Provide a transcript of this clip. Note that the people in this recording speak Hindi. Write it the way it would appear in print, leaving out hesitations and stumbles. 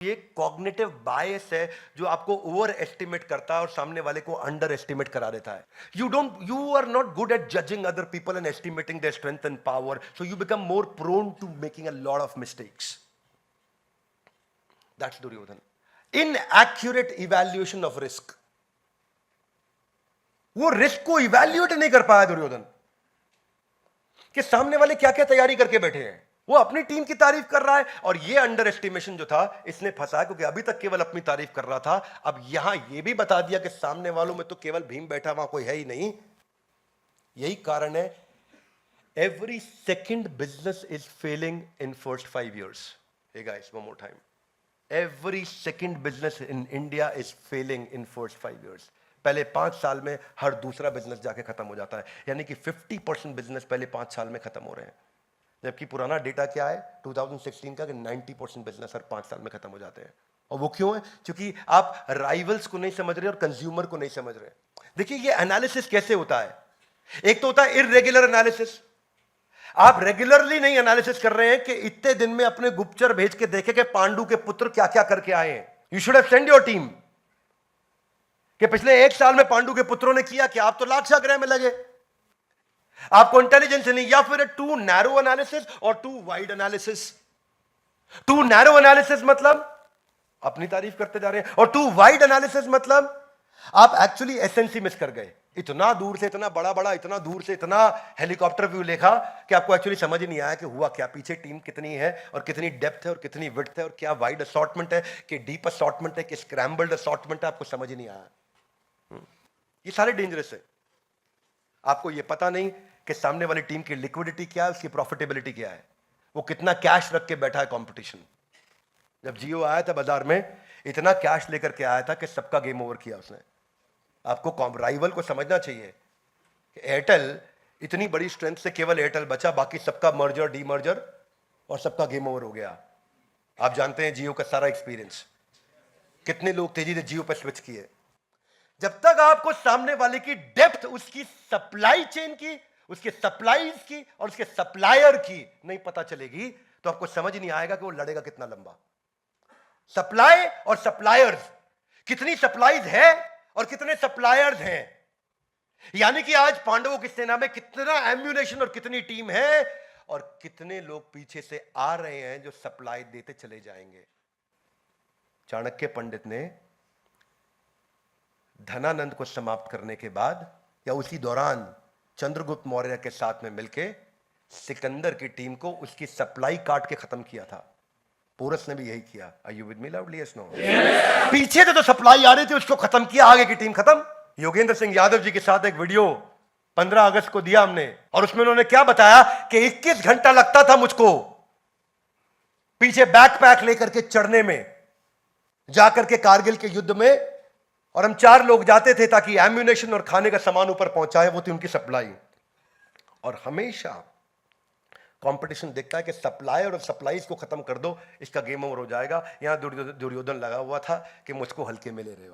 ये कॉग्निटिव बायस है जो आपको ओवर एस्टिमेट करता है और सामने वाले को अंडर एस्टिमेट करा देता है. You are not good at judging other people and estimating their strength and power, so you become more prone to making a lot of mistakes. That's Duryodhan. Inaccurate evaluation of risk. वो रिस्क को इवैल्यूएट नहीं कर पाया दुर्योधन कि सामने वाले क्या क्या तैयारी करके बैठे हैं. वो अपनी टीम की तारीफ कर रहा है और ये अंडर एस्टिमेशन जो था इसने फंसा, क्योंकि अभी तक केवल अपनी तारीफ कर रहा था. अब यहां ये भी बता दिया कि सामने वालों में तो केवल भीम बैठा, वहां कोई है ही नहीं. यही कारण है every second business is failing in first 5 years. Hey guys, one more time. Every second business in India is failing in first 5 years. पहले 5 साल में हर दूसरा बिजनेस जाके खत्म हो जाता है, यानी कि 50% बिजनेस पहले 5 साल में खत्म हो रहे हैं. जबकि पुराना डेटा क्या है 2016 का कि 90% बिजनेस हर 5 साल में खत्म हो जाते हैं. और वो क्यों है? क्योंकि आप राइवल्स को नहीं समझ रहे और कंज्यूमर को नहीं समझ रहे. देखिए ये एनालिसिस कैसे होता है. एक तो होता है इररेगुलर एनालिसिस. आप रेगुलरली नहीं एनालिसिस कर रहे हैं कि इतने दिन में अपने गुप्तचर भेज के देखे कि पांडु के पुत्र क्या क्या करके आए हैं. You should have send your team कि पिछले 1 साल में पांडु के पुत्रों ने किया कि आप तो लाक्षा ग्रह में लगे. आपको इंटेलिजेंस नहीं, या फिर टू नैरो एनालिसिस और too wide analysis. Too narrow analysis मतलब अपनी तारीफ करते जा रहे हैं, और टू वाइड एनालिसिस मतलब आप एक्चुअली एसेंसी मिस कर गए. इतना दूर से इतना बड़ा बड़ा, इतना दूर से इतना हेलीकॉप्टर व्यू देखा कि आपको एक्चुअली समझ ही नहीं आया कि हुआ क्या, पीछे टीम कितनी है और कितनी डेप्थ है और कितनी विड्थ है और क्या वाइड असॉर्टमेंट है कि डीप असॉर्टमेंट है कि स्क्रैम्बल्ड असॉर्टमेंट है. आपको समझ ही नहीं आया. ये सारे डेंजरस है. आपको ये पता नहीं कि सामने वाली टीम की लिक्विडिटी क्या है, उसकी प्रॉफिटेबिलिटी क्या है, वो कितना कैश रख के बैठा है कंपटीशन. जब जियो आया था बाजार में, इतना कैश लेकर के आया था कि सबका गेम ओवर किया उसने. आपको राइवल को समझना चाहिए कि एयरटेल इतनी बड़ी स्ट्रेंथ से केवल एयरटेल बचा, बाकी सबका मर्जर डीमर्जर और सबका गेम ओवर हो गया. आप जानते हैं जियो का सारा एक्सपीरियंस, कितने लोग तेजी से जियो पर स्विच किए. जब तक आपको सामने वाले की डेप्थ, उसकी सप्लाई चेन की, उसके सप्लाईज की और उसके सप्लायर की नहीं पता चलेगी, तो आपको समझ नहीं आएगा कि वो लड़ेगा कितना लंबा. सप्लाई और सप्लायर्स, कितनी सप्लाईज है और कितने सप्लायर्स हैं. यानी कि आज पांडवों की सेना में कितना एम्यूनेशन और कितनी टीम है और कितने लोग पीछे से आ रहे हैं जो सप्लाई देते चले जाएंगे. चाणक्य पंडित ने धनानंद को समाप्त करने के बाद या उसी दौरान चंद्रगुप्त मौर्य के साथ में मिलकर सिकंदर की टीम को उसकी सप्लाई काट के खत्म किया था. पोरस ने भी यही किया. Are you with me loudly? Yes no? पीछे से तो सप्लाई आ रही थी, उसको खत्म किया, आगे की टीम खत्म. योगेंद्र सिंह यादव जी के साथ एक वीडियो 15 अगस्त को दिया हमने, और उसमें उन्होंने क्या बताया कि 21 घंटा लगता था मुझको पीछे बैकपैक लेकर के चढ़ने में, जाकर के कारगिल के युद्ध में, और हम 4 लोग जाते थे ताकि एम्यूनेशन और खाने का सामान ऊपर पहुंचाए. वो थी उनकी सप्लाई. और हमेशा कंपटीशन देखता है कि सप्लायर और सप्लाईज को खत्म कर दो, इसका गेम ओवर हो जाएगा. यहां दुर्योधन लगा हुआ था कि मुझको हल्के में ले रहे हो.